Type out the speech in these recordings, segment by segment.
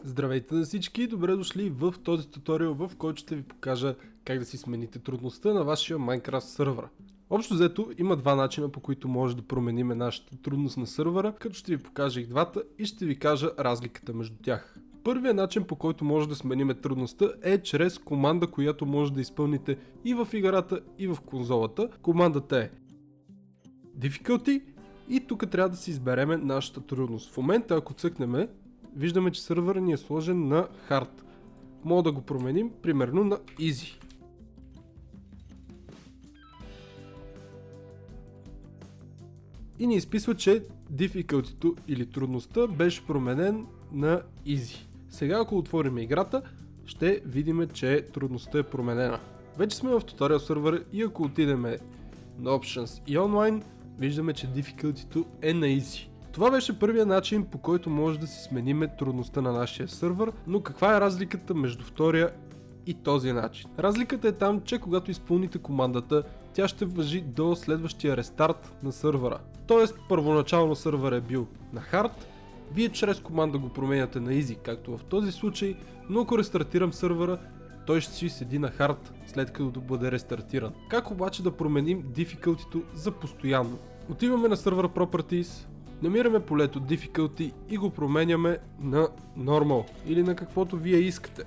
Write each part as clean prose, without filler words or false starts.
Здравейте на всички, добре дошли в този туториал, в който ще ви покажа как да си смените трудността на вашия Minecraft сървъра. Общо взето има два начина, по които може да променим нашата трудност на сървъра, като ще ви покажа и двата и ще ви кажа разликата между тях. Първият начин, по който може да сменим трудността, е чрез команда, която може да изпълните и в играта, и в конзолата. Командата е Difficulty и тук трябва да си избереме нашата трудност. В момента, ако цъкнем, виждаме, че сървъра ни е сложен на Hard. Мога да го променим, примерно на Easy. И ни изписва, че Difficulty или трудността беше променен на Easy. Сега, ако отворим играта, ще видим, че трудността е променена. Вече сме в туториал сървъра и ако отидем на Options и Online, виждаме, че Difficulty е на Easy. Това беше първият начин, по който може да си смениме трудността на нашия сървър, но каква е разликата между втория и този начин? Разликата е там, че когато изпълните командата, тя ще важи до следващия рестарт на сървъра. Тоест, първоначално сървър е бил на Hard, вие чрез команда го променяте на Easy, както в този случай, но ако рестартирам сървъра, той ще си седи на Hard, след като бъде рестартиран. Как обаче да променим Difficulty за постоянно? Отиваме на сервер Properties, намираме полето Difficulty и го променяме на Normal или на каквото вие искате.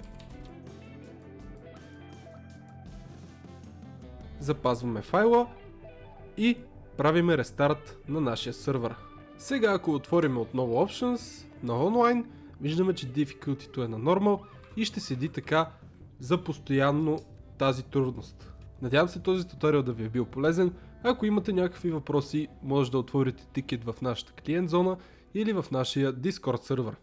Запазваме файла и правиме рестарт на нашия сървър. Сега ако отворим отново Options на Online, виждаме, че Difficulty е на Normal и ще седи така за постоянно тази трудност. Надявам се този туториал да ви е бил полезен. Ако имате някакви въпроси, може да отворите тикет в нашата клиент зона или в нашия Discord сервер.